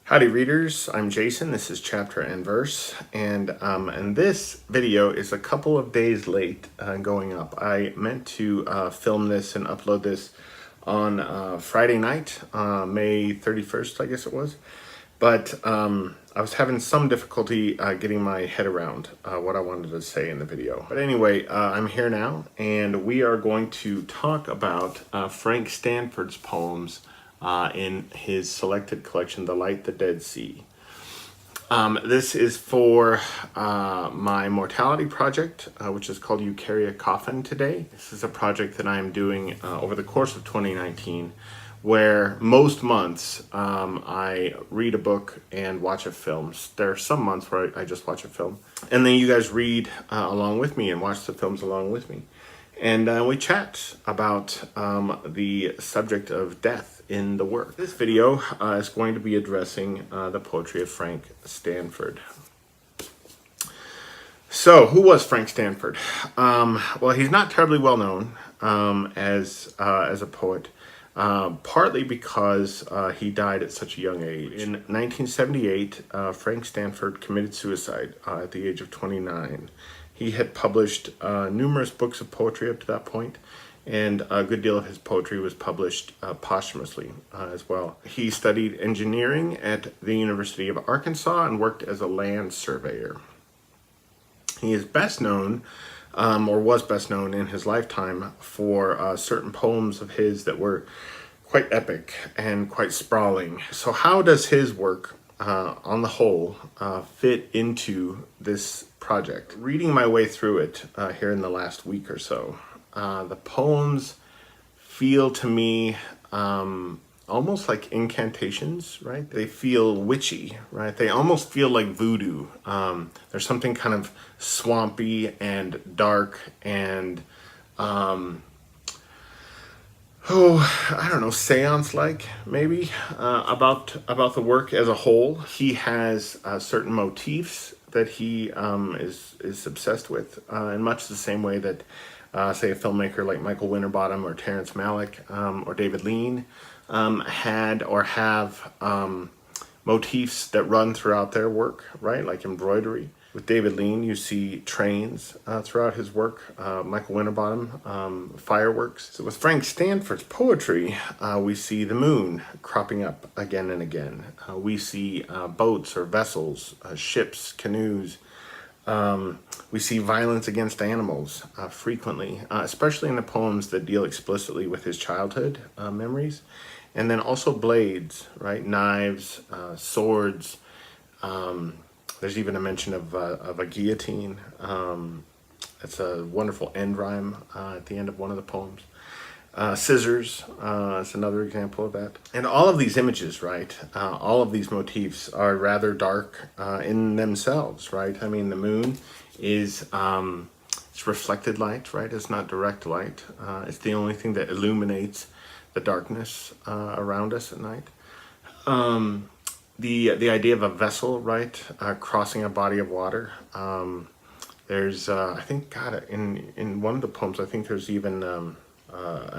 Howdy readers, I'm Jason, this is Chapter and Verse, and this video is a couple of days late going up. I meant to film this and upload this on Friday night, May 31st, I guess it was, but I was having some difficulty getting my head around what I wanted to say in the video. But anyway, I'm here now, and we are going to talk about Frank Stanford's poems in his selected collection, The Light, the Dead Sea. This is for my Mortality project, which is called You Carry a Coffin Today. This is a project that I am doing over the course of 2019, where most months I read a book and watch a film. There are some months where I just watch a film, and then you guys read along with me and watch the films along with me. And we chat about the subject of death in the work. This video is going to be addressing the poetry of Frank Stanford. So, who was Frank Stanford? Well, he's not terribly well known as a poet, partly because he died at such a young age. In 1978, Frank Stanford committed suicide at the age of 29. He had published numerous books of poetry up to that point, and a good deal of his poetry was published posthumously as well. He studied engineering at the University of Arkansas and worked as a land surveyor. He is best known, or was best known in his lifetime, for certain poems of his that were quite epic and quite sprawling. So how does his work, on the whole, fit into this project? Reading my way through it here in the last week or so, the poems feel to me almost like incantations, right? They feel witchy, right? They almost feel like voodoo. There's something kind of swampy and dark and I don't know, seance-like maybe about the work as a whole. He has certain motifs that he is obsessed with in much the same way that say a filmmaker like Michael Winterbottom or Terrence Malick or David Lyne had or have motifs that run throughout their work, right? Like embroidery. With David Lyne, you see trains throughout his work. Michael Winterbottom, fireworks. So with Frank Stanford's poetry, we see the moon cropping up again and again. We see boats or vessels, ships, canoes. We see violence against animals frequently, especially in the poems that deal explicitly with his childhood memories. And then also blades, right? Knives, swords. There's even a mention of a guillotine. It's a wonderful end rhyme at the end of one of the poems. Scissors is another example of that. And all of these images, right, all of these motifs are rather dark in themselves, right? I mean, the moon is it's reflected light, right? It's not direct light. It's the only thing that illuminates the darkness around us at night. The idea of a vessel, right, crossing a body of water. There's, I think, God, in one of the poems, I think there's even an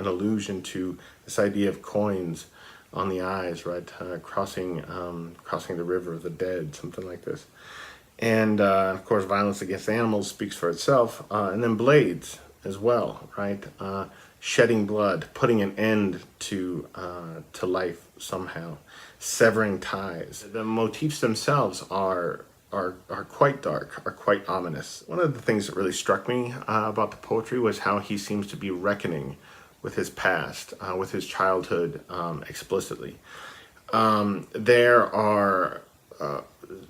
allusion to this idea of coins on the eyes, right, crossing the river of the dead, something like this. And of course, violence against animals speaks for itself. And then blades as well, right? Shedding blood, putting an end to life somehow, severing ties. The motifs themselves are quite dark, are quite ominous. One of the things that really struck me about the poetry was how he seems to be reckoning with his past, with his childhood explicitly. There are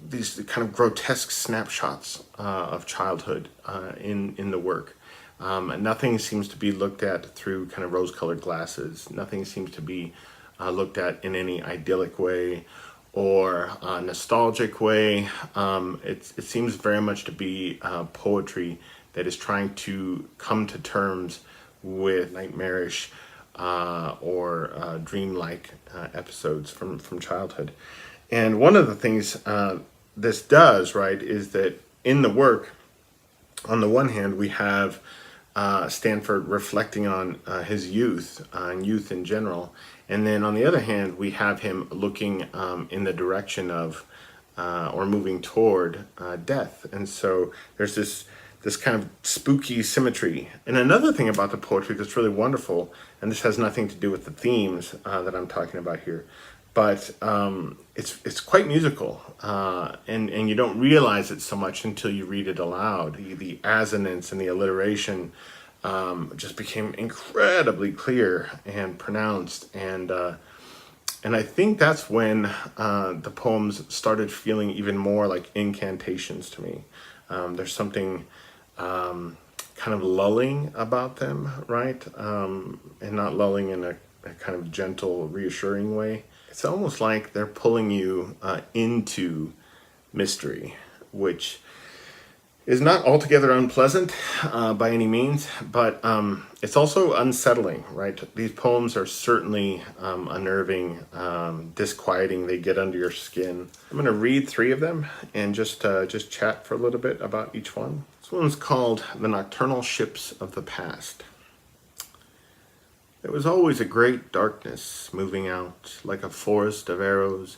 these kind of grotesque snapshots of childhood in the work. Nothing seems to be looked at through kind of rose-colored glasses. Nothing seems to be looked at in any idyllic way or nostalgic way. It seems very much to be poetry that is trying to come to terms with nightmarish or dreamlike episodes from childhood. And one of the things this does, right, is that in the work, on the one hand, we have Stanford reflecting on his youth and youth in general. And then on the other hand, we have him looking in the direction of or moving toward death. And so there's this kind of spooky symmetry. And another thing about the poetry that's really wonderful, and this has nothing to do with the themes that I'm talking about here, but it's quite musical, and you don't realize it so much until you read it aloud. The assonance and the alliteration just became incredibly clear and pronounced, and I think that's when the poems started feeling even more like incantations to me. There's something kind of lulling about them, right? And not lulling in a kind of gentle, reassuring way. It's almost like they're pulling you into mystery, which is not altogether unpleasant by any means, but it's also unsettling, right? These poems are certainly unnerving, disquieting. They get under your skin. I'm going to read 3 of them and just chat for a little bit about each one. This one's called The Nocturnal Ships of the Past. There was always a great darkness moving out like a forest of arrows.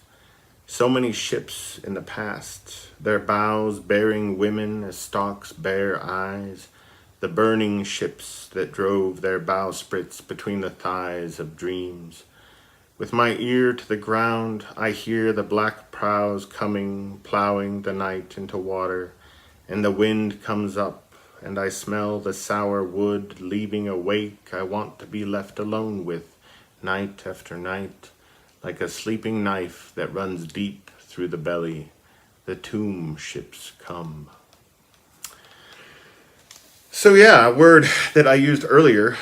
So many ships in the past, their bows bearing women as stalks bear eyes, the burning ships that drove their bowsprits between the thighs of dreams. With my ear to the ground, I hear the black prows coming, plowing the night into water, and the wind comes up, and I smell the sour wood leaving a wake I want to be left alone with, night after night. Like a sleeping knife that runs deep through the belly, the tomb ships come. So yeah, a word that I used earlier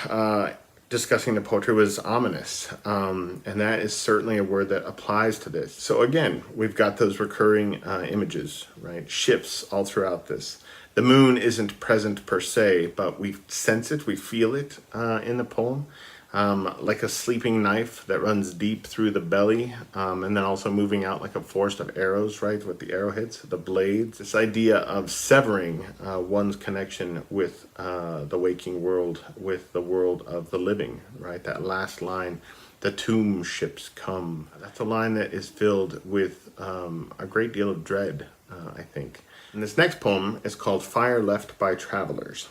discussing the poetry was ominous. And that is certainly a word that applies to this. So again, we've got those recurring images, right? Ships all throughout this. The moon isn't present per se, but we sense it, we feel it in the poem. Like a sleeping knife that runs deep through the belly, and then also moving out like a forest of arrows, right, with the arrowheads, the blades. This idea of severing one's connection with the waking world, with the world of the living, right? That last line, the tomb ships come. That's a line that is filled with a great deal of dread, I think. And this next poem is called Fire Left by Travelers.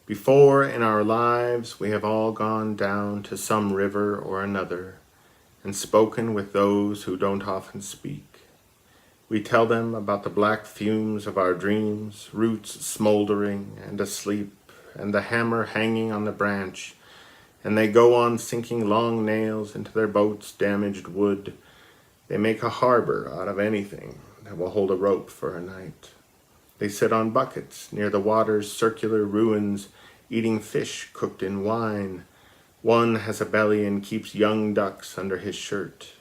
Before in our lives we have all gone down to some river or another and spoken with those who don't often speak. We tell them about the black fumes of our dreams, roots smoldering and asleep, and the hammer hanging on the branch, and they go on sinking long nails into their boat's damaged wood. They make a harbor out of anything that will hold a rope for a night. They sit on buckets near the water's circular ruins, eating fish cooked in wine. One has a belly and keeps young ducks under his shirt.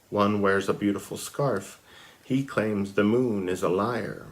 One wears a beautiful scarf. He claims the moon is a liar.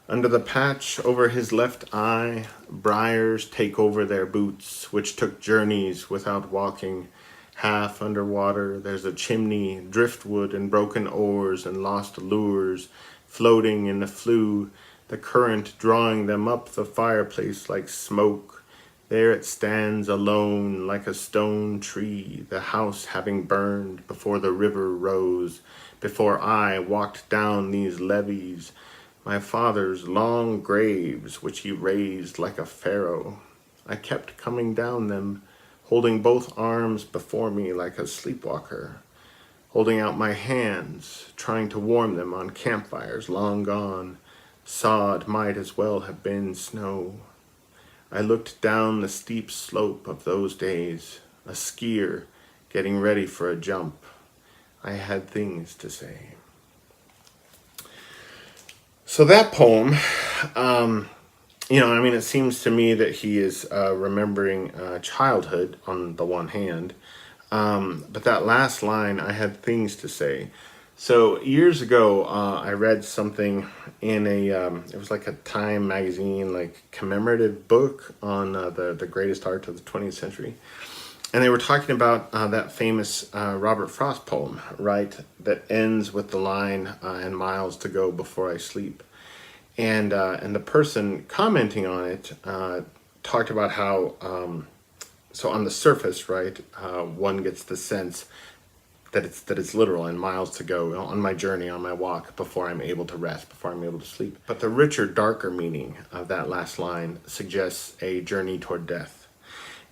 Under the patch over his left eye, briars take over their boots, which took journeys without walking. Half underwater, there's a chimney, driftwood and broken oars and lost lures, floating in the flue, the current drawing them up the fireplace like smoke. There it stands alone like a stone tree, the house having burned before the river rose, before I walked down these levees, my father's long graves which he raised like a pharaoh. I kept coming down them, holding both arms before me like a sleepwalker, holding out my hands, trying to warm them on campfires long gone. Sod might as well have been snow. I looked down the steep slope of those days, a skier getting ready for a jump. I had things to say. So that poem, it seems to me that he is remembering childhood on the one hand, but that last line, I had things to say. So years ago, I read something in it was like a Time magazine, like commemorative book on the greatest art of the 20th century. And they were talking about that famous Robert Frost poem, right, that ends with the line, and miles to go before I sleep. And the person commenting on it talked about how, so on the surface, right, one gets the sense that it's literal and miles to go on my journey, on my walk, before I'm able to rest, before I'm able to sleep. But the richer, darker meaning of that last line suggests a journey toward death.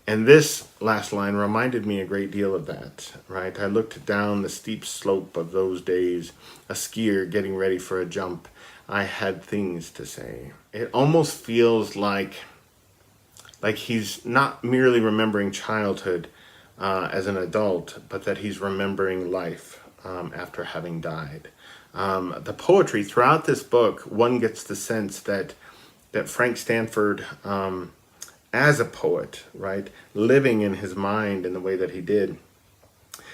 And this last line reminded me a great deal of that, right? I looked down the steep slope of those days, a skier getting ready for a jump. I had things to say. It almost feels like he's not merely remembering childhood as an adult, but that he's remembering life after having died. The poetry throughout this book, one gets the sense that Frank Stanford, as a poet, right, living in his mind in the way that he did,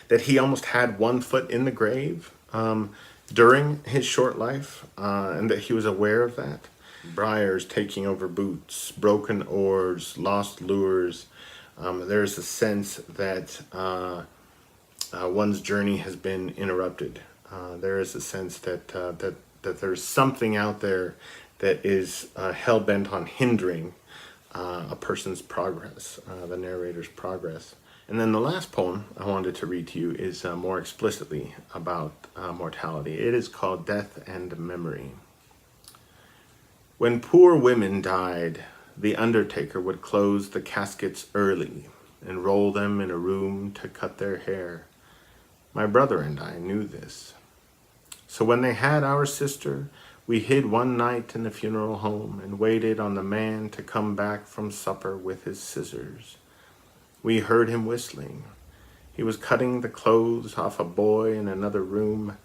that he almost had one foot in the grave during his short life, and that he was aware of that. Briars taking over boots, broken oars, lost lures. There's a sense that one's journey has been interrupted. There is a sense that there's something out there that is hell-bent on hindering a person's progress, the narrator's progress. And then the last poem I wanted to read to you is more explicitly about mortality. It is called Death and Memory. When poor women died, the undertaker would close the caskets early and roll them in a room to cut their hair. My brother and I knew this. So when they had our sister, we hid one night in the funeral home and waited on the man to come back from supper with his scissors. We heard him whistling. He was cutting the clothes off a boy in another room.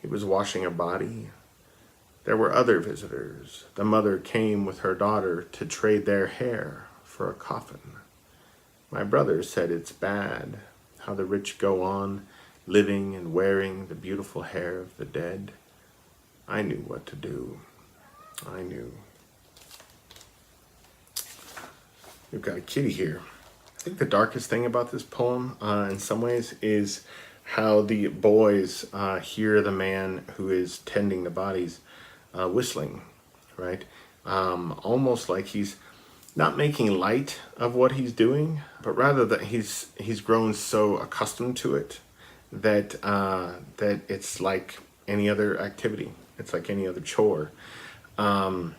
He was washing a body. There were other visitors. The mother came with her daughter to trade their hair for a coffin. My brother said it's bad how the rich go on living and wearing the beautiful hair of the dead. I knew what to do. I knew. We've got a kitty here. I think the darkest thing about this poem, in some ways, is how the boys hear the man who is tending the bodies whistling, right? Almost like he's not making light of what he's doing, but rather that he's grown so accustomed to it that that it's like any other activity. It's like any other chore. And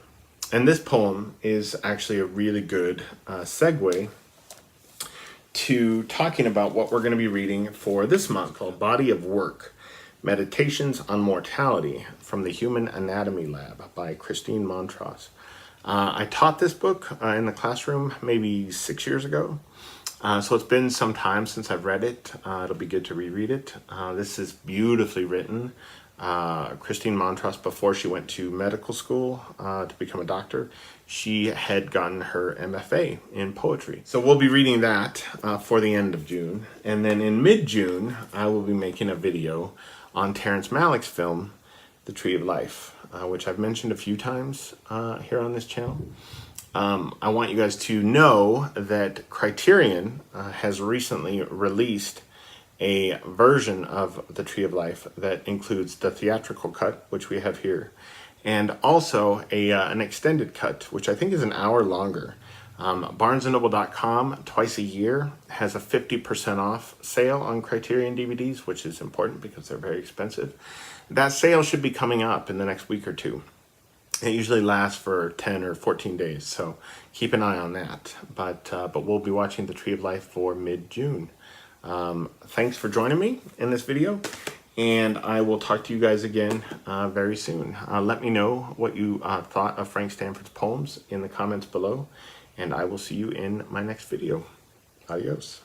this poem is actually a really good segue to talking about what we're going to be reading for this month, called Body of Work, Meditations on Mortality from the Human Anatomy Lab by Christine Montross. I taught this book in the classroom maybe 6 years ago. So it's been some time since I've read it. It'll be good to reread it. This is beautifully written. Christine Montross, before she went to medical school to become a doctor, she had gotten her MFA in poetry. So we'll be reading that for the end of June. And then in mid-June, I will be making a video on Terrence Malick's film, The Tree of Life, which I've mentioned a few times here on this channel. I want you guys to know that Criterion has recently released a version of The Tree of Life that includes the theatrical cut, which we have here, and also an extended cut, which I think is an hour longer. BarnesandNoble.com twice a year has a 50% off sale on Criterion DVDs, which is important because they're very expensive. That sale should be coming up in the next week or two. It usually lasts for 10 or 14 days, so keep an eye on that. But we'll be watching The Tree of Life for mid-June. Thanks for joining me in this video, and I will talk to you guys again very soon. Let me know what you thought of Frank Stanford's poems in the comments below, and I will see you in my next video. Adios.